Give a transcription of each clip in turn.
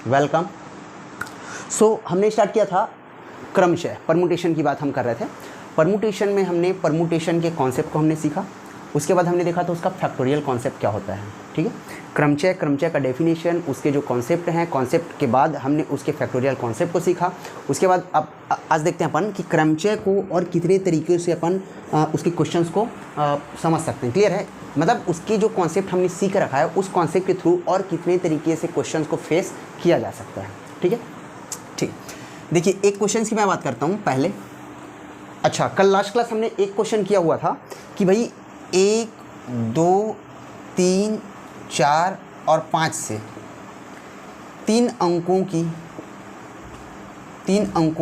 Welcome. सो हमने start किया था क्रमशः परमुटेशन की बात हम कर रहे थे। परमुटेशन में हमने परमुटेशन के कॉन्सेप्ट को हमने सीखा, उसके बाद हमने देखा था उसका फैक्टोरियल कॉन्सेप्ट क्या होता है। ठीक है, क्रमशः का डेफिनेशन, उसके जो कॉन्सेप्ट हैं, कॉन्सेप्ट के बाद हमने उसके फैक्टोरियल कॉन्सेप्ट को सीखा। उसके बाद अब आज देखते हैं अपन कि क्रमशः को और कितने तरीके से अपन उसके क्वेश्चंस को समझ सकते हैं। क्लियर है, मतलब उसके जो कॉन्सेप्ट हमने सीख रखा है उस कॉन्सेप्ट के थ्रू और कितने तरीके से क्वेश्चंस को फेस किया जा सकता है। ठीक है, ठीक। देखिए एक क्वेश्चन की मैं बात करता हूँ पहले। अच्छा, कल लास्ट क्लास हमने एक क्वेश्चन किया हुआ था कि भाई 1, 2, 3, 4 और 5 से 3 अंकों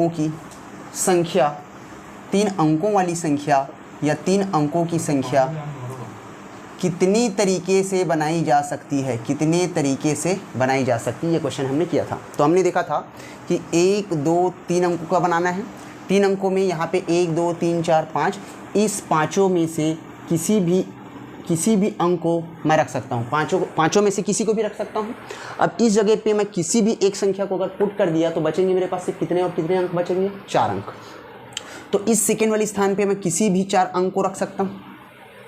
की संख्या, 3 अंकों वाली संख्या या 3 अंकों की संख्या कितनी तरीके से बनाई जा सकती है, कितने तरीके से बनाई जा सकती है, ये क्वेश्चन हमने किया था। तो हमने देखा था कि 1, 2, 3 अंकों का बनाना है। 3 अंकों में यहाँ पे 1, 2, 3, 4, 5, इस पाँचों में से किसी भी अंक को मैं रख सकता हूँ। पाँचों में से किसी को भी रख सकता हूँ। अब इस जगह पे मैं किसी भी एक संख्या को अगर पुट कर दिया तो बचेंगे मेरे पास से कितने और कितने अंक बचेंगे? 4 अंक। तो इस सेकेंड वाले स्थान पे मैं किसी भी 4 अंक को रख सकता हूँ।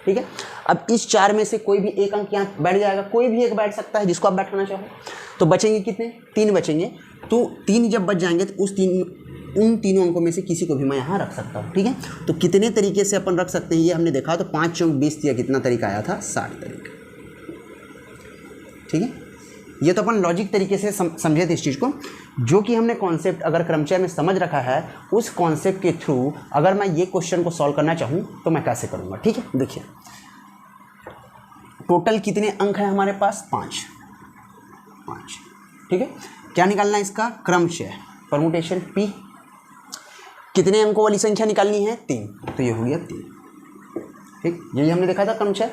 ठीक है, अब इस 4 में से कोई भी एक अंक यहाँ बैठ जाएगा, कोई भी एक बैठ सकता है जिसको आप बैठाना चाहो। तो बचेंगे कितने? 3 बचेंगे। तो 3 जब बच जाएंगे तो उन तीनों अंकों में से किसी को भी मैं यहाँ रख सकता हूँ। ठीक है, तो कितने तरीके से अपन रख सकते हैं ये हमने देखा। तो 5 चौक 20 दिया, कितना तरीका आया था? 60 तरीका। ठीक है, ये तो अपन लॉजिक तरीके से समझे थे इस चीज़ को, जो कि हमने कॉन्सेप्ट अगर क्रमशः में समझ रखा है, उस कॉन्सेप्ट के थ्रू अगर मैं ये क्वेश्चन को सॉल्व करना चाहूँ तो मैं कैसे करूँगा। ठीक है, देखिए टोटल कितने अंक हैं हमारे पास? 5। ठीक है, क्या निकालना है इसका? क्रमशः परमुटेशन P। कितने अंकों वाली संख्या निकालनी है? 3। तो ये हो गया 3। ठीक, यही हमने देखा था क्रमशः।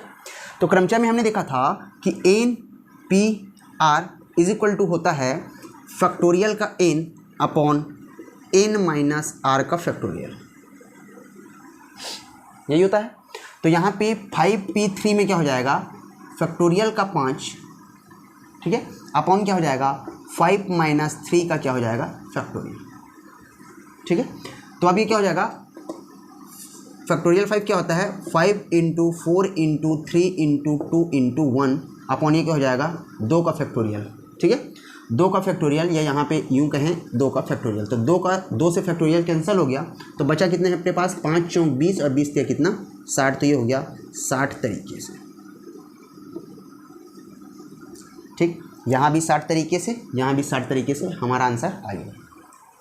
तो क्रमशः में हमने देखा था कि NPR इज इक्वल टू होता है फैक्टोरियल का n upon n minus r का फैक्टोरियल, यही होता है। तो यहाँ पे 5P3 में क्या हो जाएगा? फैक्टोरियल का 5, ठीक है, अपॉन क्या हो जाएगा? 5 माइनस 3 का क्या हो जाएगा? फैक्टोरियल। ठीक है, तो अब ये क्या हो जाएगा? फैक्टोरियल 5 क्या होता है? 5 into 4 into 3 into 2 into 1 upon ये क्या हो जाएगा? 2 का फैक्टोरियल। ठीक है, 2 का फैक्टोरियल, या यहाँ पे यूँ कहें 2 का फैक्टोरियल। तो 2 से फैक्टोरियल कैंसिल हो गया, तो बचा कितने हैं अपने पास? 5 चौक 20 और 20 दिया कितना? 60। तो ये हो गया 60 तरीके से। ठीक, यहाँ भी 60 तरीके से, यहाँ भी 60 तरीके से हमारा आंसर आ गया।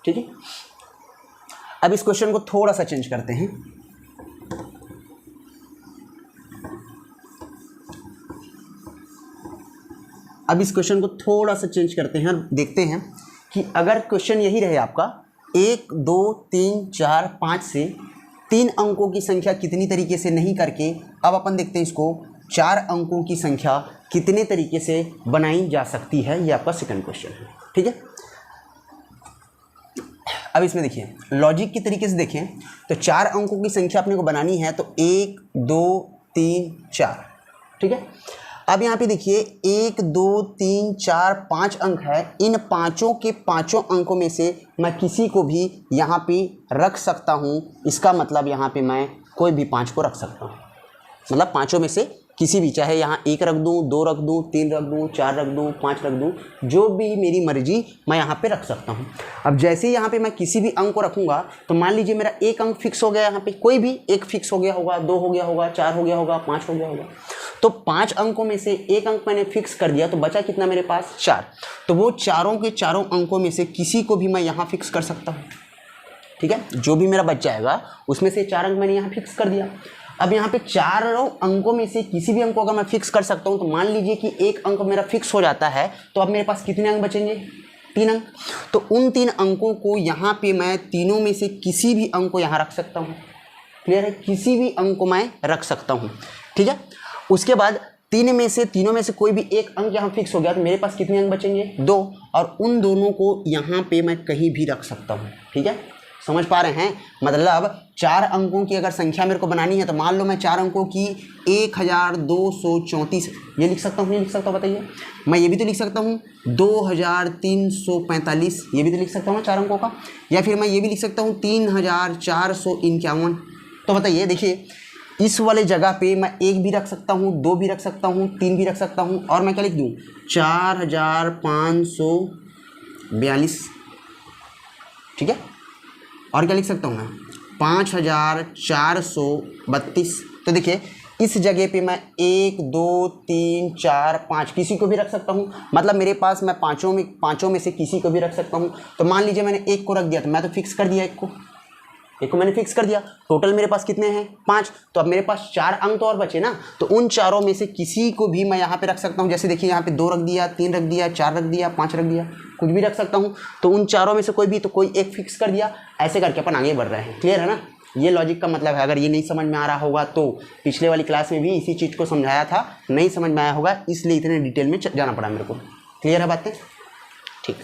ठीक है, अब इस क्वेश्चन को थोड़ा सा चेंज करते हैं। अब इस क्वेश्चन को थोड़ा सा चेंज करते हैं और देखते हैं कि अगर क्वेश्चन यही रहे आपका 1, 2, 3, 4, 5 से 3 अंकों की संख्या कितनी तरीके से नहीं करके, अब अपन देखते हैं इसको 4 अंकों की संख्या कितने तरीके से बनाई जा सकती है। ये आपका सेकंड क्वेश्चन है। ठीक है, अब इसमें देखिए लॉजिक की तरीके से देखें तो 4 अंकों की संख्या अपने को बनानी है। तो 1, 2, 3, 4। ठीक है, अब यहाँ पे देखिए 1, 2, 3, 4, 5 अंक है। इन पाँचों के पाँचों अंकों में से मैं किसी को भी यहाँ पे रख सकता हूँ। इसका मतलब यहाँ पे मैं कोई भी 5 को रख सकता हूँ, मतलब पाँचों में से किसी भी, चाहे यहाँ 1 रख दूँ, 2 रख दूँ, 3 रख दूँ, 4 रख दूँ, 5 रख दूँ, जो भी मेरी मर्जी मैं यहाँ पे रख सकता हूँ। अब जैसे ही यहाँ पे मैं किसी भी अंक को रखूँगा तो मान लीजिए मेरा एक अंक फिक्स हो गया, यहाँ पे कोई भी एक फिक्स हो गया होगा, 2 हो गया होगा, 4 हो गया होगा, 5 हो गया होगा। तो 5 अंकों में से एक अंक मैंने फिक्स कर दिया, तो बचा कितना मेरे पास? 4। तो वो चारों के चारों अंकों में से किसी को भी मैं यहाँ फिक्स कर सकता हूँ। ठीक है, जो भी मेरा बच जाएगा उसमें से 4 अंक मैंने यहाँ फिक्स कर दिया। अब यहाँ पे 4 अंकों में से किसी भी अंक को अगर मैं फिक्स कर सकता हूँ, तो मान लीजिए कि एक अंक मेरा फिक्स हो जाता है, तो अब मेरे पास कितने अंक बचेंगे? 3 अंक। तो उन 3 अंकों को यहाँ पे मैं तीनों में से किसी भी अंक को यहाँ रख सकता हूँ। क्लियर है, किसी भी अंक को मैं रख सकता हूँ। ठीक है, उसके बाद तीनों में से कोई भी एक अंक यहाँ फिक्स हो गया, तो मेरे पास कितने अंक बचेंगे? 2, और उन दोनों को यहाँ पे मैं कहीं भी रख सकता हूँ। ठीक है, समझ पा रहे हैं? मतलब 4 अंकों की अगर संख्या मेरे को बनानी है तो मान लो मैं 4 अंकों की 1234 ये लिख सकता हूँ, नहीं लिख सकता बताइए? मैं ये भी तो लिख सकता हूँ 2345, ये भी तो लिख सकता हूँ 4 अंकों का, या फिर मैं ये भी लिख सकता हूँ 3451। तो बताइए, देखिए इस वाले जगह पे मैं 1 भी रख सकता हूँ, 2 भी रख सकता हूँ, 3 भी रख सकता हूँ, और मैं क्या लिख दूँ 4542, ठीक है। और क्या लिख सकता हूँ मैं 5432। तो देखिए इस जगह पे मैं 1 2 3 4 5 किसी को भी रख सकता हूँ, मतलब मेरे पास मैं पाँचों में से किसी को भी रख सकता हूँ। तो मान लीजिए मैंने 1 को रख दिया तो मैं तो फिक्स कर दिया, 1 को मैंने फिक्स कर दिया। टोटल मेरे पास कितने हैं 5, तो अब मेरे पास 4 अंक तो और बचे ना, तो उन चारों में से किसी को भी मैं यहाँ पे रख सकता हूँ। जैसे देखिए यहाँ पे 2 रख दिया, 3 रख दिया, 4 रख दिया, 5 रख दिया, कुछ भी रख सकता हूँ। तो उन चारों में से कोई भी, तो कोई एक फिक्स कर दिया, ऐसे करके अपन आगे बढ़ रहे हैं। क्लियर है ना? ये लॉजिक का मतलब है। अगर ये नहीं समझ में आ रहा होगा तो पिछले वाली क्लास में भी इसी चीज़ को समझाया था, नहीं समझ में आया होगा इसलिए इतने डिटेल में जाना पड़ा मेरे को। क्लियर है बातें? ठीक।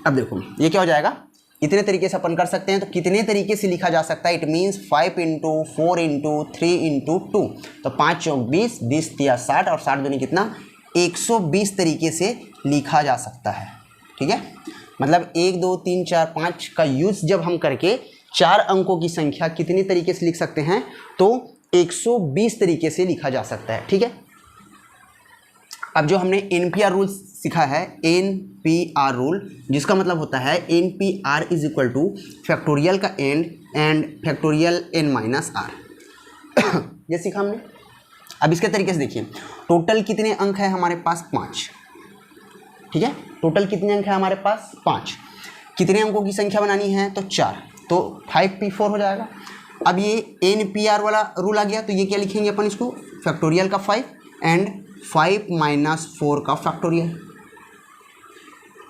अब देखो ये क्या हो जाएगा, इतने तरीके से अपन कर सकते हैं। तो कितने तरीके से लिखा जा सकता है? It means 5 into 4 into 3 into 2, तो 5 चौक 20, 20 तिया 60 और 60 दूनी कितना 120 तरीके से लिखा जा सकता है। ठीक है, मतलब 1 2 3 4 5 का यूज़ जब हम करके 4 अंकों की संख्या कितनी तरीके से लिख सकते हैं, तो 120 तरीके से लिखा जा सकता है। ठीक है, अब जो हमने NPR रूल सीखा है, NPR रूल, जिसका मतलब होता है NPR is equal to factorial का and factorial n minus r। ये सीखा हमने। अब इसके तरीके से देखिए, टोटल कितने अंक है हमारे पास 5। ठीक है, टोटल कितने अंक है हमारे पास 5। कितने अंकों की संख्या बनानी है तो 4, तो 5p4 हो जाएगा। अब ये NPR वाला रूल आ गया, तो ये क्या लिखेंगे अपन इसको, फैक्टोरियल का 5 एंड 5 माइनस 4 का फैक्टोरियल।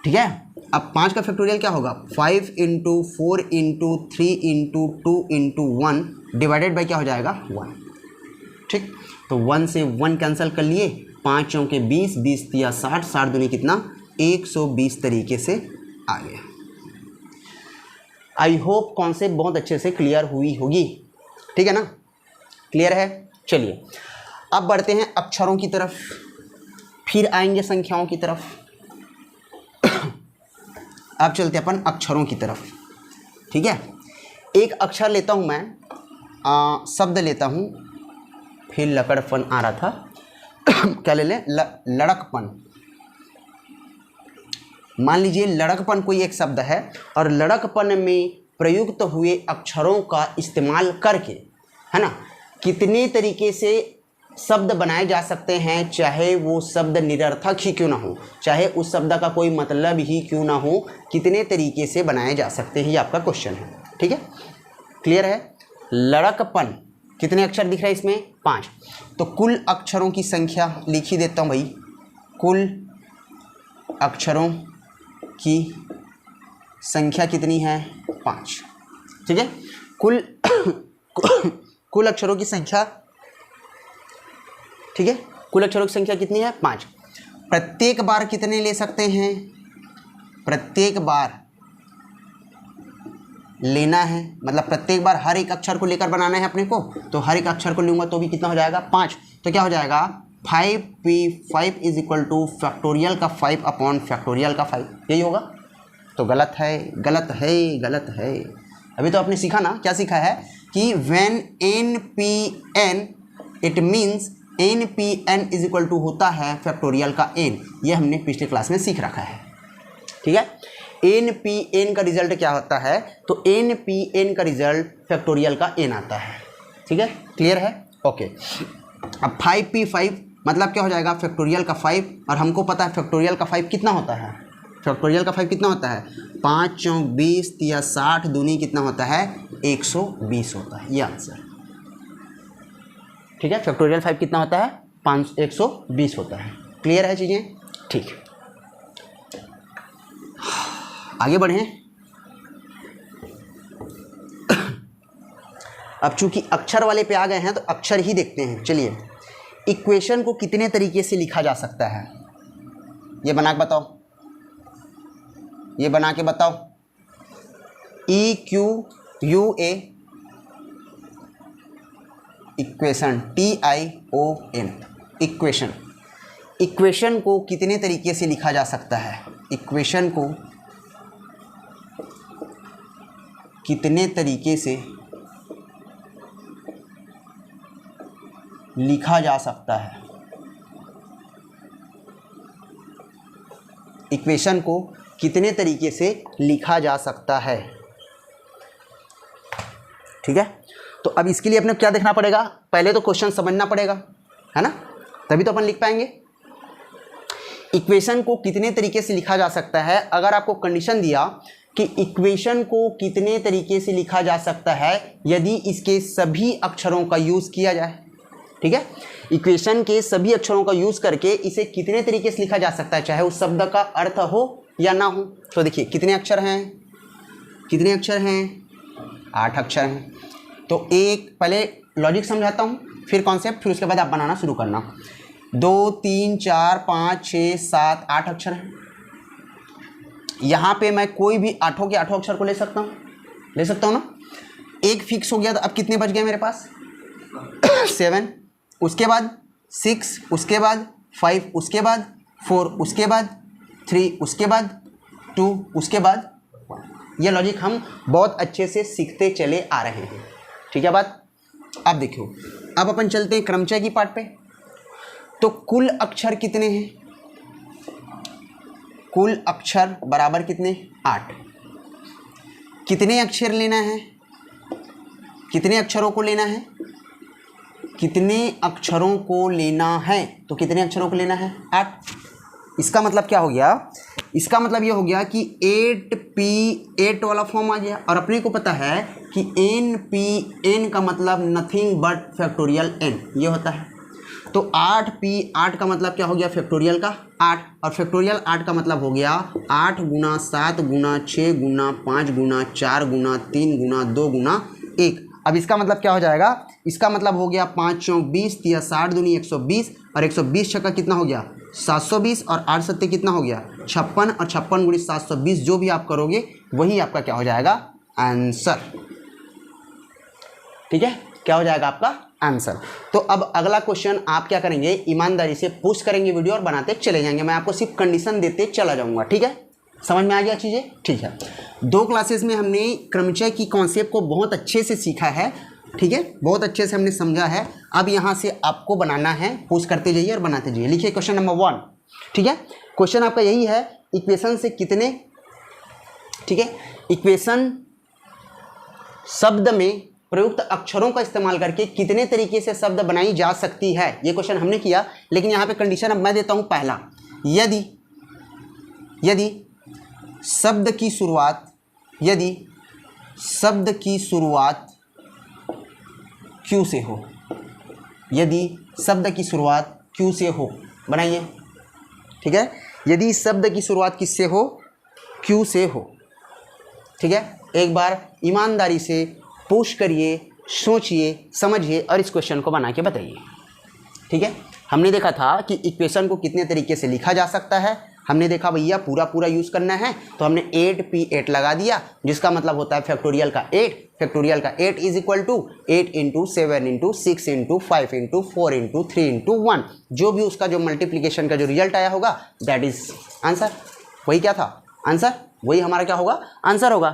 ठीक है, अब 5 का फैक्टोरियल क्या होगा 5 into 4 into 3 into 2 into 1 divided by क्या हो जाएगा 1। ठीक, तो 1 से 1 कैंसिल कर लिए, 5 चौके 20, 20 तिया 60, 60 दूनी कितना 120 तरीके से आ गया। आई होप कॉन्सेप्ट बहुत अच्छे से क्लियर हुई होगी। ठीक है ना, क्लियर है? चलिए अब बढ़ते हैं अक्षरों की तरफ, फिर आएंगे संख्याओं की तरफ। अब चलते हैं अपन अक्षरों की तरफ। ठीक है, एक अक्षर लेता हूँ मैं, शब्द लेता हूँ, फिर लकड़पन आ रहा था क्या ले लें, लड़कपन। मान लीजिए लड़कपन कोई एक शब्द है, और लड़कपन में प्रयुक्त हुए अक्षरों का इस्तेमाल करके, है ना, कितने तरीके से शब्द बनाए जा सकते हैं, चाहे वो शब्द निरर्थक ही क्यों ना हो, चाहे उस शब्द का कोई मतलब ही क्यों ना हो, कितने तरीके से बनाए जा सकते हैं, ये आपका क्वेश्चन है। ठीक है, क्लियर है? लड़कपन कितने अक्षर दिख रहे हैं इसमें 5, तो कुल अक्षरों की संख्या लिख ही देता हूँ भाई, कुल अक्षरों की संख्या कितनी है 5। ठीक है, कुल अक्षरों की संख्या, ठीक है, कुल अक्षरों की संख्या कितनी है 5। प्रत्येक बार कितने ले सकते हैं, प्रत्येक बार लेना है, मतलब प्रत्येक बार हर एक अक्षर को लेकर बनाना है अपने को, तो हर एक अक्षर को लूँगा तो भी कितना हो जाएगा 5। तो क्या हो जाएगा 5p5 is equal to factorial का 5 अपॉन फैक्टोरियल का 5, यही होगा। तो गलत है, गलत है, गलत है। अभी तो आपने सीखा ना, क्या सीखा है कि when NPN it means NPN is equal to होता है फैक्टोरियल का n, ये हमने पिछले क्लास में सीख रखा है। ठीक है, NPN का रिजल्ट क्या होता है, तो NPN का रिजल्ट फैक्टोरियल का n आता है। ठीक है, क्लियर है? ओके, अब 5p5 मतलब क्या हो जाएगा फैक्टोरियल का 5, और हमको पता है फैक्टोरियल का 5 कितना होता है, फैक्टोरियल का 5 कितना होता है 5 चौक 20 तिया 60 दूनी कितना होता है 120 होता है, ये आंसर। ठीक है, फैक्टोरियल 5 कितना होता है 120 होता है। क्लियर है चीज़ें? ठीक, आगे बढ़ें। अब चूंकि अक्षर वाले पे आ गए हैं तो अक्षर ही देखते हैं। चलिए, इक्वेशन को कितने तरीके से लिखा जा सकता है, ये बना के बताओ, ये बना के बताओ। EQUA equation, TION equation. Equation को कितने तरीके से लिखा जा सकता है? इक्वेशन को कितने तरीके से लिखा जा सकता है? इक्वेशन को कितने तरीके से लिखा जा सकता है? ठीक है, तो अब इसके लिए अपने क्या देखना पड़ेगा? पहले तो क्वेश्चन समझना पड़ेगा, है ना, तभी तो अपन लिख पाएंगे। इक्वेशन को कितने तरीके से लिखा जा सकता है? अगर आपको कंडीशन दिया कि इक्वेशन को कितने तरीके से लिखा जा सकता है यदि इसके सभी अक्षरों का यूज़ किया जाए, ठीक है, इक्वेशन के सभी अक्षरों का यूज़ करके इसे कितने तरीके से लिखा जा सकता है, चाहे उस शब्द का अर्थ हो या ना हो। तो देखिए कितने अक्षर हैं, कितने अक्षर हैं? 8 अक्षर हैं। तो एक पहले लॉजिक समझाता हूँ, फिर कॉन्सेप्ट, फिर उसके बाद आप बनाना शुरू करना। 2 3 4 5 6 7 8 अक्षर हैं। यहाँ पे मैं कोई भी आठों के आठों अक्षर को ले सकता हूँ ना। एक फिक्स हो गया, तो अब कितने बच गए मेरे पास? 7, उसके बाद 6, उसके बाद 5, उसके बाद 4, उसके बाद 3, उसके बाद 2, उसके बाद 1। यह लॉजिक हम बहुत अच्छे से सीखते चले आ रहे हैं, ठीक है बात। अब देखो, अब अपन चलते हैं क्रमचय की पार्ट पे। तो कुल अक्षर कितने हैं? कुल अक्षर बराबर कितने? 8। कितने अक्षर लेना है? कितने अक्षरों को लेना है? कितने अक्षरों को लेना है? तो कितने अक्षरों को लेना है? 8। इसका मतलब क्या हो गया? इसका मतलब ये हो गया कि 8P 8 वाला फॉर्म आ गया, और अपने को पता है कि NPN का मतलब नथिंग बट फैक्टोरियल n ये होता है। तो 8P 8 का मतलब क्या हो गया? फैक्टोरियल का 8, और फैक्टोरियल 8 का मतलब हो गया 8 गुना 7 गुना 6 गुना 5 गुना 4 गुना 3 गुना 2 गुना 1। अब इसका मतलब क्या हो जाएगा? इसका मतलब हो गया 5 चौक 20, 3 60 दूनी 120, और 120 छक्का कितना हो गया? 720, और 8 सत्ते कितना हो गया? 56, और 56 गुणी 720 जो भी आप करोगे वही आपका क्या हो जाएगा? आंसर। ठीक है, क्या हो जाएगा आपका? आंसर। तो अब अगला क्वेश्चन आप क्या करेंगे? ईमानदारी से पुश करेंगे वीडियो और बनाते चले जाएंगे। मैं आपको सिर्फ कंडीशन देते चला जाऊंगा, ठीक है? समझ में आ गया चीज़ें? ठीक है। 2 क्लासेस में हमने क्रमचय की कॉन्सेप्ट को बहुत अच्छे से सीखा है, ठीक है, बहुत अच्छे से हमने समझा है। अब यहाँ से आपको बनाना है, पुश करते जाइए और बनाते जाइए। लिखिए क्वेश्चन नंबर 1, ठीक है। क्वेश्चन आपका यही है, इक्वेशन से कितने, ठीक है, इक्वेशन शब्द में प्रयुक्त अक्षरों का इस्तेमाल करके कितने तरीके से शब्द बनाई जा सकती है, ये क्वेश्चन हमने किया। लेकिन यहाँ पे कंडीशन अब मैं देता हूँ पहला, यदि शब्द की शुरुआत क्यू से हो, यदि शब्द की शुरुआत क्यू से हो, बनाइए, ठीक है। यदि शब्द की शुरुआत किससे हो? क्यू से हो, ठीक है। एक बार ईमानदारी से पुश करिए, सोचिए, समझिए और इस क्वेश्चन को बना के बताइए, ठीक है। हमने देखा था कि इक्वेशन को कितने तरीके से लिखा जा सकता है। हमने देखा भैया पूरा यूज़ करना है, तो हमने 8P 8 लगा दिया, जिसका मतलब होता है फैक्टोरियल का 8। फैक्टोरियल का 8 is equal to 8 into 7 into 6 into 5 into 4 into 3 into 1, जो भी उसका जो मल्टीप्लीकेशन का जो रिजल्ट आया होगा दैट इज आंसर। वही क्या था? आंसर। वही हमारा क्या होगा? आंसर होगा।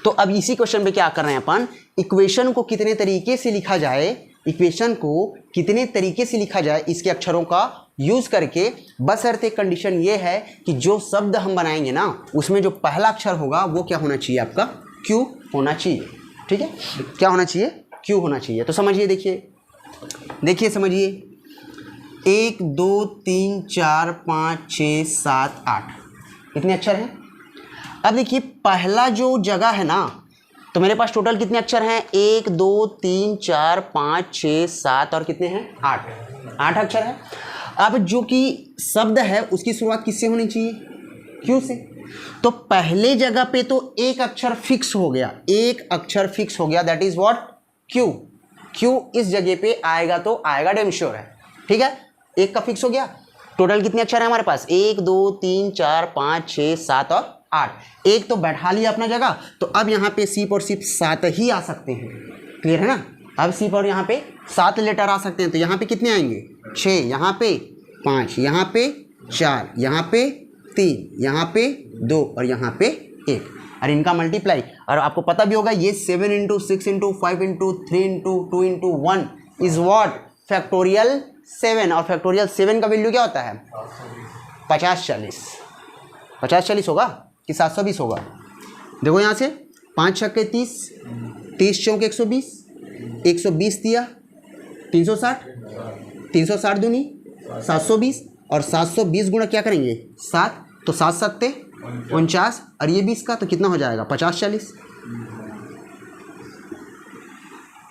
तो अब इसी क्वेश्चन पे क्या कर रहे हैं अपन? इक्वेशन को कितने तरीके से लिखा जाए, इक्वेशन को कितने तरीके से लिखा जाए इसके अक्षरों का यूज़ करके, बशर्ते कंडीशन ये है कि जो शब्द हम बनाएंगे ना उसमें जो पहला अक्षर होगा वो क्या होना चाहिए? आपका क्यू होना चाहिए, ठीक है। क्या होना चाहिए? क्यू होना चाहिए। तो समझिए, देखिए समझिए, 1 2 3 4 5 6 7 8 कितने अक्षर हैं? अब देखिए पहला जो जगह है ना, तो मेरे पास टोटल कितने अक्षर हैं? 1 2 3 4 5 6 7 और कितने हैं? 8 अक्षर है। अब जो कि शब्द है उसकी शुरुआत किससे होनी चाहिए? क्यू से। तो पहले जगह पे तो एक अक्षर फिक्स हो गया, एक अक्षर फिक्स हो गया, that is what? Q. Q इस जगह पे आएगा तो आएगा, डैम श्योर है, ठीक है। एक का फिक्स हो गया। टोटल कितने अक्षर है हमारे पास? 1 2 3 4 5 6 7 और 8, एक तो बैठा लिया अपना जगह, तो अब यहाँ पे सिर्फ और सिर्फ 7 ही आ सकते हैं। क्लियर है ना? अब सिर्फ और यहाँ पे 7 लेटर आ सकते हैं, तो यहाँ पे कितने आएंगे? 6, यहाँ पे 5, यहाँ पे 4, यहाँ पे 3, यहाँ पे 2 और यहाँ पे 1, और इनका मल्टीप्लाई। और आपको पता भी होगा ये 7 into 6 into 5 into 3 into 2 into 1 is what? Factorial 7। और फैक्टोरियल 7 का वैल्यू क्या होता है? 50-40। 50-40 होगा कि 720 होगा? देखो यहाँ से 5 छक्के 30, 30 चौक 120, 120 दिया 360, 360 दूनी 720, और 720 गुणा क्या करेंगे? 7, तो 7 सत्ते 49, और ये 20 का, तो कितना हो जाएगा? 50-40।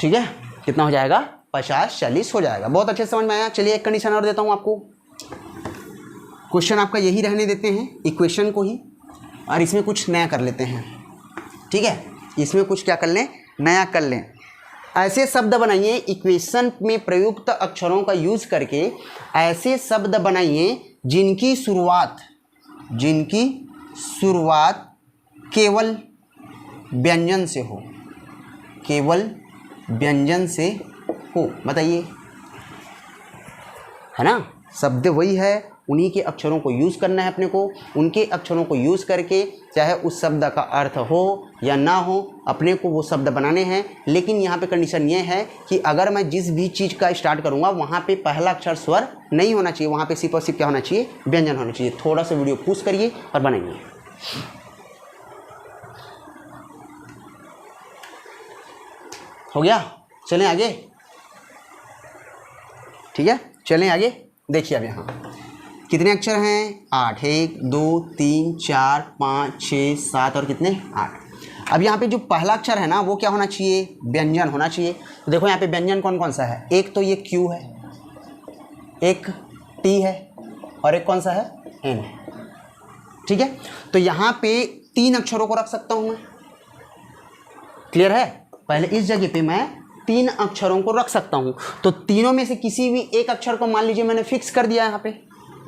ठीक है, कितना हो जाएगा? 50-40 हो जाएगा। बहुत अच्छे से समझ में आया। चलिए एक कंडीशन और देता हूँ आपको। क्वेश्चन आपका यही रहने देते हैं, इक्वेशन को ही, और इसमें कुछ नया कर लेते हैं। ठीक है, इसमें कुछ क्या कर लें? नया कर लें। ऐसे शब्द बनाइए इक्वेशन में प्रयुक्त अक्षरों का यूज करके, ऐसे शब्द बनाइए जिनकी शुरुआत केवल व्यंजन से हो, केवल व्यंजन से हो। बताइए, है ना? शब्द वही है, उन्हीं के अक्षरों को यूज़ करना है अपने को। उनके अक्षरों को यूज़ करके, चाहे उस शब्द का अर्थ हो या ना हो, अपने को वो शब्द बनाने हैं। लेकिन यहाँ पे कंडीशन ये है कि अगर मैं जिस भी चीज़ का स्टार्ट करूँगा वहाँ पे पहला अक्षर स्वर नहीं होना चाहिए, वहाँ पे सिर्फ और सिर्फ क्या होना चाहिए? व्यंजन होना चाहिए। थोड़ा सा वीडियो पूछ करिए और बनाइए। हो गया? चलें आगे। ठीक है, चलें आगे। देखिए अब यहाँ कितने अक्षर हैं? 8। 1 2 3 4 5 6 7 और कितने? 8। अब यहाँ पे जो पहला अक्षर है ना, वो क्या होना चाहिए? व्यंजन होना चाहिए। तो देखो यहाँ पे व्यंजन कौन कौन सा है? एक तो ये Q है, एक T है, और एक कौन सा है? N है। ठीक है, तो यहाँ पे 3 अक्षरों को रख सकता हूँ मैं। क्लियर है? पहले इस जगह पे मैं 3 अक्षरों को रख सकता हूँ। तो तीनों में से किसी भी एक अक्षर को मान लीजिए मैंने फिक्स कर दिया। यहाँ पे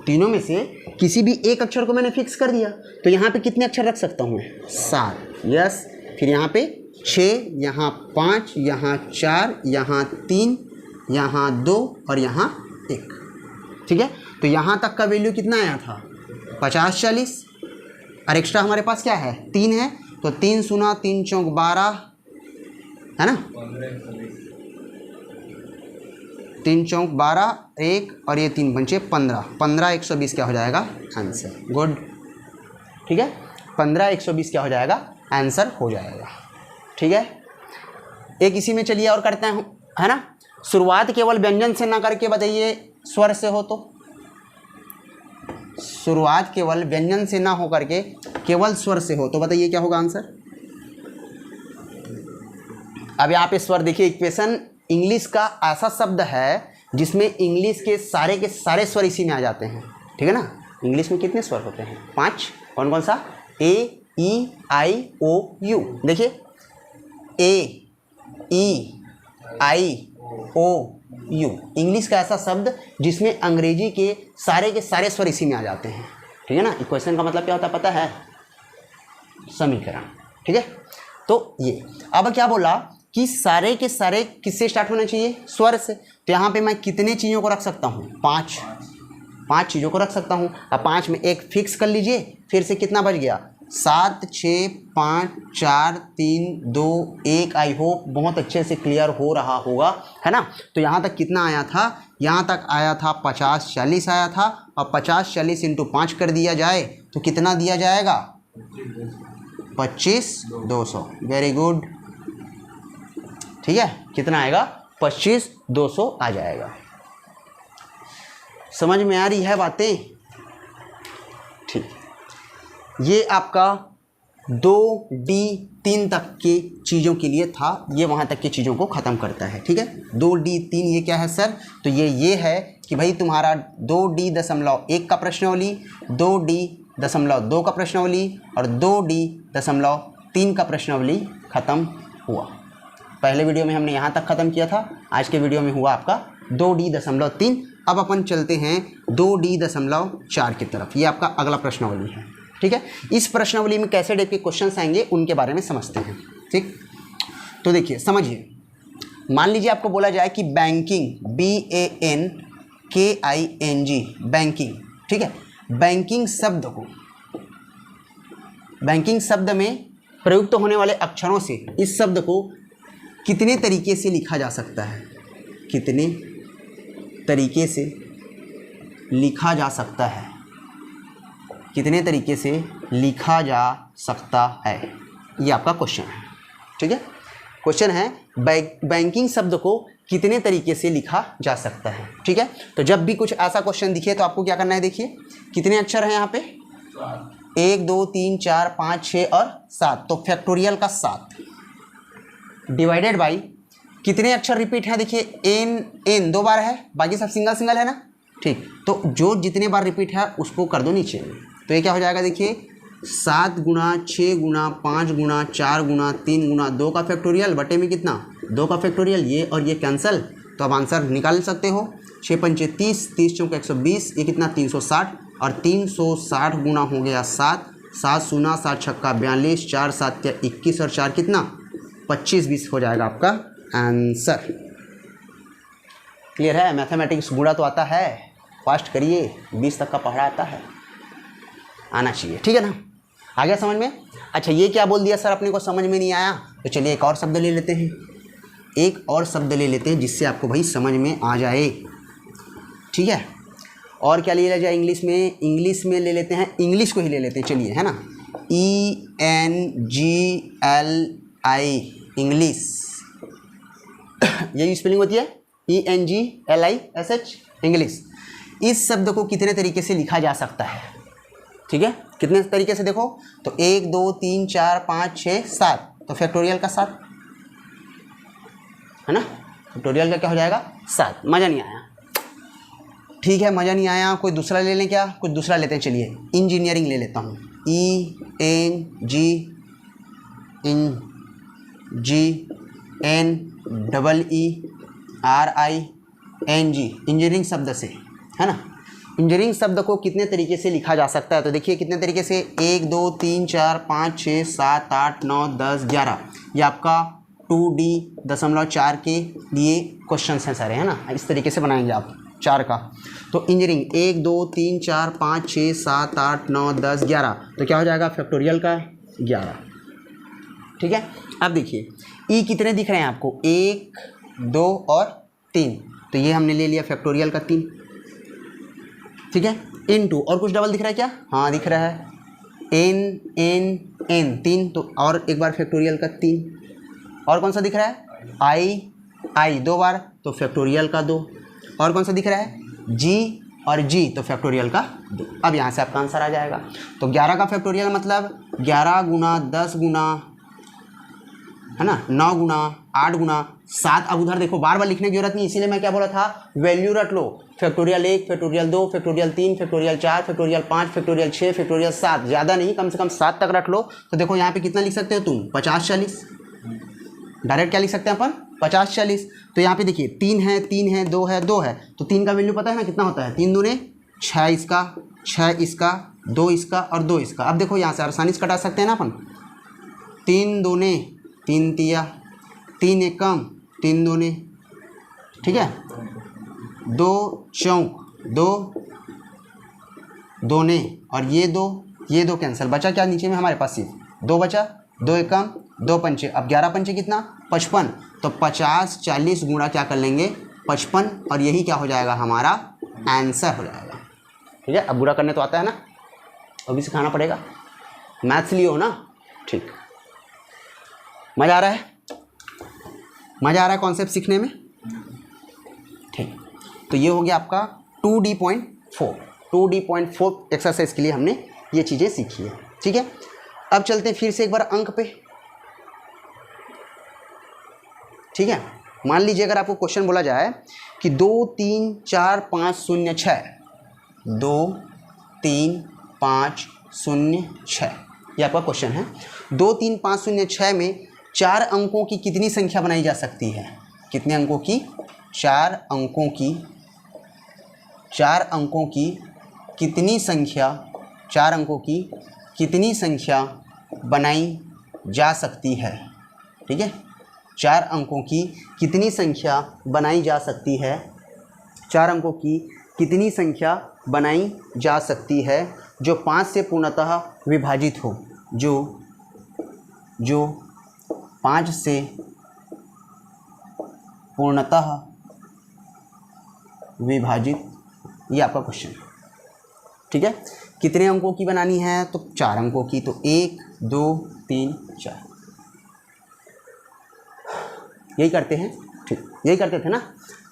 तीनों में से किसी भी एक अक्षर को मैंने फिक्स कर दिया, तो यहाँ पे कितने अक्षर रख सकता हूँ? 7। यस। फिर यहाँ पे 6, यहाँ 5, यहाँ 4, यहाँ 3, यहाँ 2 और यहाँ 1। ठीक है, तो यहाँ तक का वैल्यू कितना आया था? 50-40। और एक्स्ट्रा हमारे पास क्या है? 3 है, तो 3 सुना 3 चौक 12, है ना? 3 चौक 12, 1 और ये 3 पंचे 15, 15 120 क्या हो जाएगा? आंसर। गुड। ठीक है, 15 120 क्या हो जाएगा? आंसर हो जाएगा। ठीक है, एक इसी में चलिए और करते हैं, है ना? शुरुआत केवल व्यंजन से ना करके बताइए स्वर से हो, तो शुरुआत केवल व्यंजन से ना हो करके केवल स्वर से हो, तो बताइए क्या होगा आंसर? अब यहाँ पे स्वर देखिए, इक्वेशन इंग्लिश का ऐसा शब्द है जिसमें इंग्लिश के सारे स्वर इसी में आ जाते हैं। ठीक है ना? इंग्लिश में कितने स्वर होते हैं? 5। कौन कौन सा? A E I O U। देखिए, A E I O U, English का ऐसा शब्द जिसमें अंग्रेजी के सारे स्वर इसी में आ जाते हैं। ठीक है ना? इक्वेशन का मतलब क्या होता है पता है? समीकरण। ठीक है, तो ये अब क्या बोला कि सारे के सारे किससे स्टार्ट होना चाहिए? स्वर से। तो यहाँ पे मैं कितने चीज़ों को रख सकता हूँ? 5 चीज़ों को रख सकता हूँ। अब 5 में एक फिक्स कर लीजिए, फिर से कितना बच गया? 7 6 5 4 3 2 1। आई होप बहुत अच्छे से क्लियर हो रहा होगा, है ना? तो यहाँ तक कितना आया था? यहाँ तक आया था 50-40 आया था, और 50-40 इंटू 5 कर दिया जाए तो कितना दिया जाएगा? 25-200। Very good. ठीक है, कितना आएगा? 25-200 आ जाएगा। समझ में आ रही है बातें? ठीक, ये आपका 2D3 तक के चीज़ों के लिए था, ये वहाँ तक की चीज़ों को ख़त्म करता है। ठीक है, 2D3 ये क्या है सर? तो ये है कि भाई तुम्हारा 2D.1 का प्रश्नावली, 2D.2 का प्रश्नावली और 2D.3 का प्रश्नावली ख़त्म हुआ। पहले वीडियो में हमने यहाँ तक ख़त्म किया था, आज के वीडियो में हुआ आपका 2D.3। अब अपन चलते हैं 2D.4 की तरफ। ये आपका अगला प्रश्नावली है। ठीक है। इस प्रश्नावली में कैसे टाइप के क्वेश्चंस आएंगे उनके बारे में समझते हैं। ठीक, तो देखिए समझिए, मान लीजिए आपको बोला जाए कि बैंकिंग, BANKING, बैंकिंग, ठीक है, बैंकिंग शब्द में प्रयुक्त होने वाले अक्षरों से इस शब्द को कितने तरीके से लिखा जा सकता है, कितने तरीके से लिखा जा सकता है, कितने तरीके से लिखा जा सकता है, ये आपका क्वेश्चन है। ठीक है, क्वेश्चन है बैंकिंग शब्द को कितने तरीके से लिखा जा सकता है। ठीक है, तो जब भी कुछ ऐसा क्वेश्चन दिखे तो आपको क्या करना है, देखिए कितने अक्षर हैं यहाँ पे, 1 2 3 4 5 6 और 7, तो फैक्टोरियल का 7 डिवाइडेड बाई कितने अक्षर रिपीट हैं, देखिए n 2 बार है, बाकी सब सिंगल सिंगल है ना। ठीक, तो जो जितने बार रिपीट है उसको कर दो नीचे में, तो ये क्या हो जाएगा, देखिए 7 गुना 6 गुना 5 गुना 4 गुना 3 गुना 2 का फैक्टोरियल बटे में कितना 2 का फैक्टोरियल, ये और ये कैंसिल, तो आप आंसर निकाल सकते हो। 6 पंचे 30, 30 चौके 120, ये कितना 360, और 360 गुना हो गया 7, 7 शून्य 7 छक्का 42, 4 7 क्या 21 और 4 कितना 25, 20 हो जाएगा आपका आंसर। क्लियर है, मैथमेटिक्स गुणा तो आता है, फास्ट करिए, 20 तक का पढ़ा आता है, आना चाहिए। ठीक है ना, आ गया समझ में। अच्छा, ये क्या बोल दिया सर अपने को समझ में नहीं आया, तो चलिए एक और शब्द ले लेते हैं, एक और शब्द ले लेते हैं जिससे आपको भाई समझ में आ जाए। ठीक है, और क्या ले लिया जाए इंग्लिश में, इंग्लिश में ले लेते हैं, इंग्लिश को ही ले लेते हैं, चलिए, है ना, ENGLI, इंग्लिश, यही स्पेलिंग होती है, ENGLISH, इंग्लिश। इस शब्द को कितने तरीके से लिखा जा सकता है, ठीक है, कितने तरीके से देखो, तो 1 2 3 4 5 6 7, तो फैक्टोरियल का 7 है ना, फैक्टोरियल का क्या हो जाएगा 7। मज़ा नहीं आया, ठीक है, मज़ा नहीं आया, कोई दूसरा ले लें क्या, कुछ दूसरा लेते हैं, चलिए इंजीनियरिंग ले लेता हूँ, ENGNEERING, इंजीनियरिंग शब्द से, है ना। इंजीनियरिंग शब्द को कितने तरीके से लिखा जा सकता है, तो देखिए कितने तरीके से, 1 2 3 4 5 6 7 8 9 10 11, ये आपका 2D.4 के लिए क्वेश्चन हैं सारे, है ना, इस तरीके से बनाएंगे आप 4 का। तो इंजीनियरिंग 1 2 3 4 5 6 7 8 9 10 11, तो क्या हो जाएगा फैक्टोरियल का 11। ठीक है, अब देखिए ई कितने दिख रहे हैं आपको, 1 2 और 3, तो ये हमने ले लिया फैक्टोरियल का 3। ठीक है, इनटू, और कुछ डबल दिख रहा है क्या, हाँ दिख रहा है, n 3, तो और एक बार फैक्टोरियल का 3, और कौन सा दिख रहा है, I 2 बार, तो फैक्टोरियल का 2, और कौन सा दिख रहा है, G और G, तो फैक्टोरियल का 2। अब यहाँ से आपका आंसर आ जाएगा, तो 11 का फैक्टोरियल मतलब 11 गुना 10 गुना, है ना, 9 गुना 8 गुना 7। अब उधर देखो बार बार लिखने की जरूरत नहीं, इसीलिए मैं क्या बोला था, वैल्यू रट लो, factorial 1 factorial 2 factorial 3 factorial 4 factorial 5 factorial 6 factorial 7, ज़्यादा नहीं, कम से कम 7 तक रख लो। तो देखो यहाँ पे कितना लिख सकते हो तुम, 50 40, डायरेक्ट क्या लिख सकते हैं अपन 50 40। तो यहाँ पे देखिए 3 है 3 है 2 है 2 है, तो 3 का वैल्यू पता है ना कितना होता है, 3 दूने 6 इसका 6 इसका 2 इसका और 2 इसका। अब देखो यहाँ से आसानी से कटा सकते हैं ना अपन, 3 दूने 3 तिया, 3 एकम 3 दूने, ठीक है, 2 चौक 2 दोने, और ये 2 कैंसिल, बचा क्या नीचे में हमारे पास, सिर्फ 2 बचा, 2 एकम 2 पंचे, अब 11 पंचे कितना 55, तो 50 40 गुणा क्या कर लेंगे 55, और यही क्या हो जाएगा हमारा आंसर हो जाएगा। ठीक है, अब गुणा करने तो आता है ना, अभी सिखाना पड़ेगा, मैथ्स लिए हो ना, ठीक, मज़ा आ रहा है, मज़ा आ रहा है कॉन्सेप्ट सीखने में। ठीक, तो ये हो गया आपका 2D.4 एक्सरसाइज के लिए हमने ये चीज़ें सीखी है। ठीक है, अब चलते हैं फिर से एक बार अंक पे। ठीक है, मान लीजिए अगर आपको क्वेश्चन बोला जाए कि 2 3 4 5 0 6, 2 3 5 0 6, ये आपका क्वेश्चन है। 2 3 5 0 6 में 4 अंकों की कितनी संख्या बनाई जा सकती है, कितने अंकों की, 4 अंकों की, 4 अंकों की कितनी संख्या, 4 अंकों की कितनी संख्या बनाई जा सकती है। ठीक है, 4 अंकों की कितनी संख्या बनाई जा सकती है, 4 अंकों की कितनी संख्या बनाई जा सकती है जो 5 से पूर्णतः विभाजित हो, जो 5 से पूर्णतः विभाजित, ये आपका क्वेश्चन है। ठीक है, कितने अंकों की बनानी है, तो 4 अंकों की, तो 1 2 3 4, यही करते हैं। ठीक, यही करते थे ना।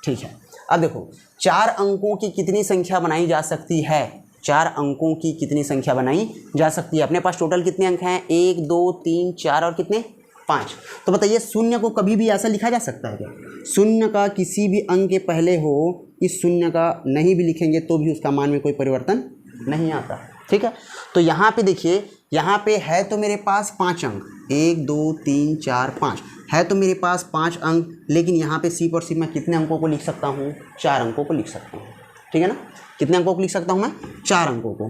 ठीक है, अब देखो 4 अंकों की कितनी संख्या बनाई जा सकती है, 4 अंकों की कितनी संख्या बनाई जा सकती है। अपने पास टोटल कितने अंक हैं, 1 2 3 4 और कितने 5। तो बताइए शून्य को कभी भी ऐसा लिखा जा सकता है क्या? शून्य का किसी भी अंक के पहले हो, इस शून्य का नहीं भी लिखेंगे तो भी उसका मान में कोई परिवर्तन नहीं आता। ठीक है, तो यहाँ पे देखिए, यहाँ पे है तो मेरे पास 5 अंक, 1 2 3 4 5 है तो मेरे पास 5 अंक, लेकिन यहाँ पे सिर्फ और सिर्फ मैं कितने अंकों को लिख सकता हूँ, 4 अंकों को लिख सकता हूँ। ठीक है ना, कितने अंकों को लिख सकता हूँ मैं, 4 अंकों को।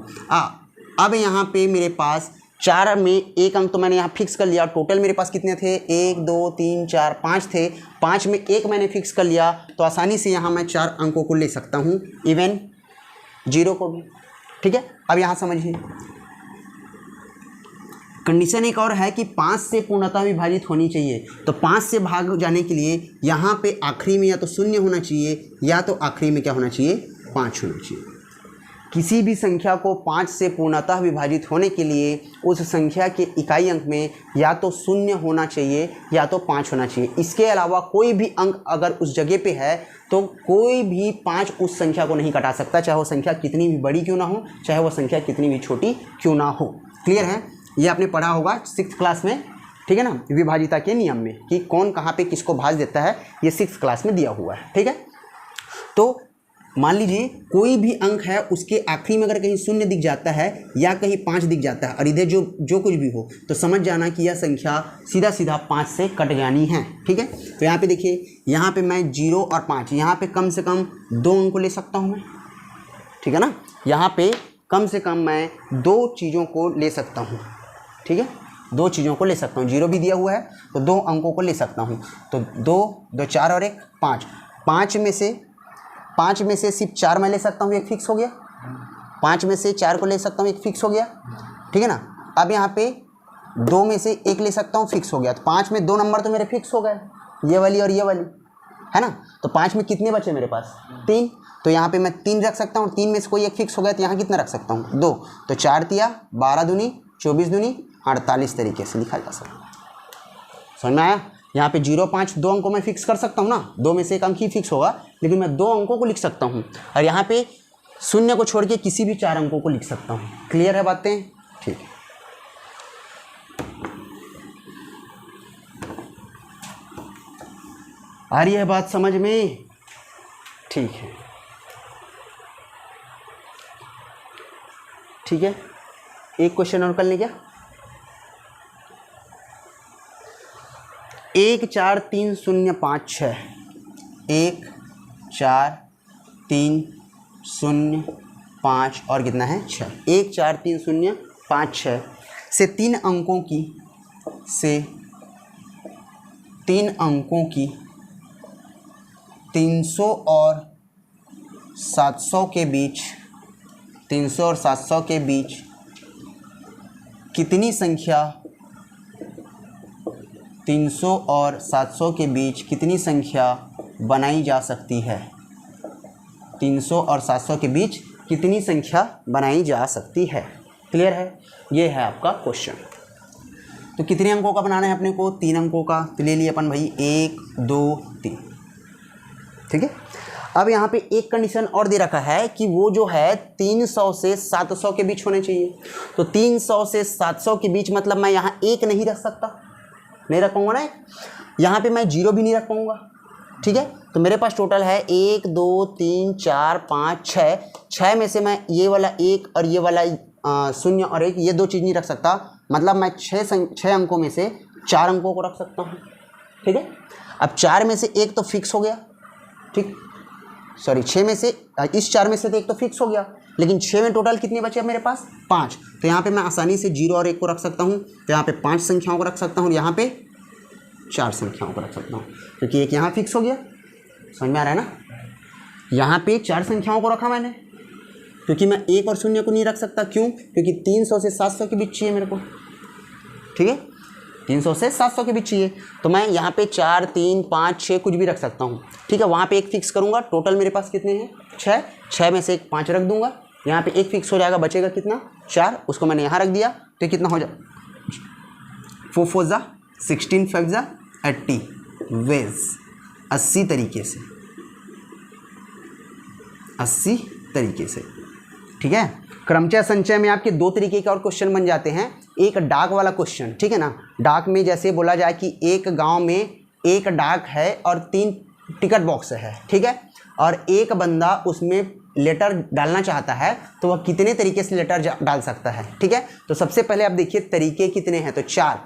अब यहाँ पे मेरे पास 4 में 1 अंक तो मैंने यहाँ फिक्स कर लिया। टोटल मेरे पास कितने थे, 1 2 3 4 5 थे, 5 में 1 मैंने फिक्स कर लिया, तो आसानी से यहाँ मैं 4 अंकों को ले सकता हूँ, इवन 0 को भी। ठीक है, अब यहाँ समझिए, कंडीशन एक और है कि 5 से पूर्णतः विभाजित होनी चाहिए। तो 5 से भाग जाने के लिए यहाँ पे आखिरी में या तो 0 होना चाहिए, या तो आखिरी में क्या होना चाहिए, 5 होना चाहिए। किसी भी संख्या को 5 से पूर्णतः विभाजित होने के लिए उस संख्या के इकाई अंक में या तो 0 होना चाहिए या तो 5 होना चाहिए। इसके अलावा कोई भी अंक अगर उस जगह पे है तो कोई भी 5 उस संख्या को नहीं कटा सकता, चाहे वो संख्या कितनी भी बड़ी क्यों ना हो, चाहे वो संख्या कितनी भी छोटी क्यों ना हो। क्लियर है, ये आपने पढ़ा होगा 6th क्लास में। ठीक है ना, विभाजिता के नियम में कि कौन कहाँ पे किसको भाज देता है, ये 6th क्लास में दिया हुआ है। ठीक है, तो मान लीजिए कोई भी अंक है, उसके आखिरी में अगर कहीं 0 दिख जाता है या कहीं 5 दिख जाता है और इधर जो कुछ भी हो, तो समझ जाना कि यह संख्या सीधा सीधा 5 से कट जानी है। ठीक है, तो यहाँ पे देखिए, यहाँ पे मैं 0 और 5, यहाँ पे कम से कम 2 अंक को ले सकता हूँ मैं। ठीक है ना, यहाँ पे कम से कम मैं 2 चीज़ों को ले सकता हूँ। ठीक है, 2 चीज़ों को ले सकता हूँ, 0 भी दिया हुआ है तो 2 अंकों को ले सकता हूँ। तो 2 2 4 और 1 5, 5 में से सिर्फ 4 मैं ले सकता हूँ, एक फिक्स हो गया। 5 में से 4 को ले सकता हूँ, एक फिक्स हो गया। ठीक है ना, अब यहाँ पे 2 में से 1 ले सकता हूँ, फिक्स हो गया। तो 5 में 2 नंबर तो मेरे फिक्स हो गए, ये वाली और ये वाली, है ना। तो 5 में कितने बचे मेरे पास, 3, तो यहाँ पे मैं 3 रख सकता हूँ। 3 में से कोई एक फिक्स हो गया तो यहाँ कितना रख सकता हूँ, 2, तो 4 तिया 12 दूनी 24 दूनी 48 तरीके से लिखा जा सकता है। समझ में आया? यहाँ पे 0 5 2 अंकों में फिक्स कर सकता हूँ ना, 2 में से एक अंक ही फिक्स होगा, लेकिन मैं 2 अंकों को लिख सकता हूँ। और यहाँ पे 0 को छोड़ के किसी भी 4 अंकों को लिख सकता हूँ। क्लियर है बातें? ठीक है, आ रही है बात समझ में? ठीक है, ठीक है, एक क्वेश्चन और कर लें क्या? 1 4 3 0 5 6, 1 4 3 0 5 और कितना है 6, 1 4 3 0 5 6 से 3 अंकों की 300 और 700 के बीच, 300 और 700 के बीच कितनी संख्या, 300 और 700 के बीच कितनी संख्या बनाई जा सकती है? 300 और 700 के बीच कितनी संख्या बनाई जा सकती है? क्लियर है? ये है आपका क्वेश्चन। तो कितने अंकों का बनाना है अपने को? 3 अंकों का। तो ले लिए अपन भाई 1 2 3। ठीक है, अब यहाँ पे एक कंडीशन और दे रखा है कि वो जो है 300 से 700 के बीच होने चाहिए। तो 300 से 700 के बीच मतलब मैं यहाँ 1 नहीं रख सकता, नहीं रख पाऊंगा ना। यहाँ पे मैं 0 भी नहीं रख पाऊंगा। ठीक है, तो मेरे पास टोटल है 1 2 3 4 5 6, 6 में से मैं ये वाला 1 और ये वाला 0 और 1 ये 2 चीज़ नहीं रख सकता। मतलब मैं 6 अंकों में से 4 अंकों को रख सकता हूँ। ठीक है, अब 4 में से 1 तो फिक्स हो गया। ठीक, सॉरी 6 में से इस 4 में से तो 1 तो फिक्स हो गया। लेकिन 6 में टोटल कितने बचे अब मेरे पास 5। तो यहाँ पे मैं आसानी से 0 और 1 को रख सकता हूँ, तो यहाँ पे 5 संख्याओं को रख सकता हूँ और यहाँ पे 4 संख्याओं को रख सकता हूँ, क्योंकि एक यहाँ फिक्स हो गया। समझ में आ रहा है ना? यहाँ पे 4 संख्याओं को रखा मैंने, क्योंकि मैं 1 और 0 को नहीं रख सकता। क्यों? क्योंकि 300 से 700 के बीच चाहिए मेरे को। ठीक है, 300 से 700 के बीच चाहिए, तो मैं यहाँ पे 4, 3, 5, 6 कुछ भी रख सकता हूँ। ठीक है, वहाँ पे 1 फिक्स करूँगा। टोटल मेरे पास कितने हैं 6 में से एक 5 रख दूंगा, यहाँ पे 1 फिक्स हो जाएगा, बचेगा कितना 4, उसको मैंने यहाँ रख दिया। तो कितना हो जाए 4 4 जा 16 5 जा 80 वेज 80 तरीके से 80 तरीके से। ठीक है, क्रमचय संचय में आपके 2 तरीके के और क्वेश्चन बन जाते हैं। एक डाक वाला क्वेश्चन, ठीक है ना, डाक में जैसे बोला जाए कि एक गांव में एक डाक है और 3 टिकट बॉक्स है। ठीक है, और एक बंदा उसमें लेटर डालना चाहता है, तो वह कितने तरीके से लेटर डाल सकता है। ठीक है, तो सबसे पहले आप देखिए तरीके कितने हैं, तो 4।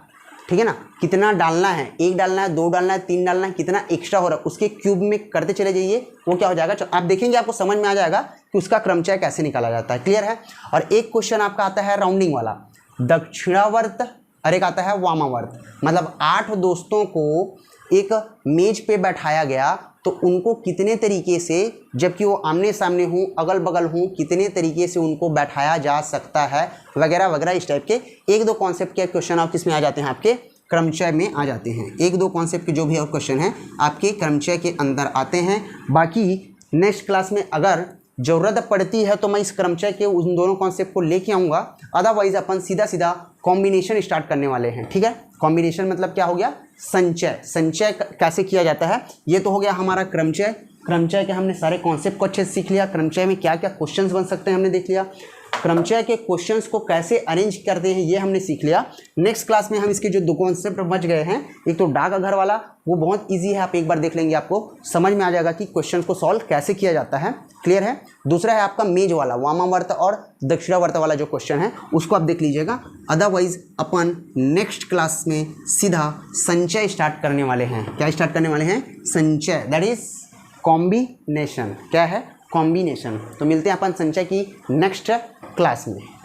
ठीक है ना, कितना डालना है, 1 डालना है, 2 डालना है, 3 डालना है, कितना एक्स्ट्रा हो रहा है उसके क्यूब में करते चले जाइए, वो क्या हो जाएगा आप देखेंगे, आपको समझ में आ जाएगा कि उसका क्रमचय कैसे निकाला जाता है। क्लियर है? और एक क्वेश्चन आपका आता है राउंडिंग वाला, दक्षिणावर्त और एक आता है वामावर्त। मतलब 8 दोस्तों को एक मेज पे बैठाया गया, तो उनको कितने तरीके से, जबकि वो आमने सामने हों अगल बगल हों, कितने तरीके से उनको बैठाया जा सकता है, वगैरह वगैरह। इस टाइप के 1-2 कॉन्सेप्ट के क्वेश्चन आप किस में आ जाते हैं, आपके क्रमचय में आ जाते हैं। 1-2 कॉन्सेप्ट के जो भी और क्वेश्चन हैं आपके क्रमचय के अंदर आते हैं। बाकी नेक्स्ट क्लास में अगर ज़रूरत पड़ती है तो मैं इस क्रमचय के उन दोनों कॉन्सेप्ट को लेके आऊँगा, अदरवाइज अपन सीधा सीधा कॉम्बिनेशन स्टार्ट करने वाले हैं। ठीक है, कॉम्बिनेशन मतलब क्या हो गया, संचय। संचय कैसे किया जाता है, ये तो हो गया हमारा क्रमचय। क्रमचय के हमने सारे कॉन्सेप्ट को अच्छे से सीख लिया, क्रमचय में क्या क्या क्वेश्चंस बन सकते हैं हमने देख लिया, क्रमचय के क्वेश्चंस को कैसे अरेंज करते हैं ये हमने सीख लिया। नेक्स्ट क्लास में हम इसके जो 2 कॉन्सेप्ट बच गए हैं, एक तो डाक घर वाला, वो बहुत इजी है, आप एक बार देख लेंगे आपको समझ में आ जाएगा कि क्वेश्चन को सॉल्व कैसे किया जाता है। क्लियर है? दूसरा है आपका मेज वाला, वामावर्त और दक्षिणावर्त वाला जो क्वेश्चन है उसको आप देख लीजिएगा। अदरवाइज अपन नेक्स्ट क्लास में सीधा संचय स्टार्ट करने वाले हैं। क्या स्टार्ट करने वाले हैं? संचय, दैट इज कॉम्बिनेशन। क्या है? कॉम्बिनेशन। तो मिलते हैं अपन संचय की नेक्स्ट क्लास में।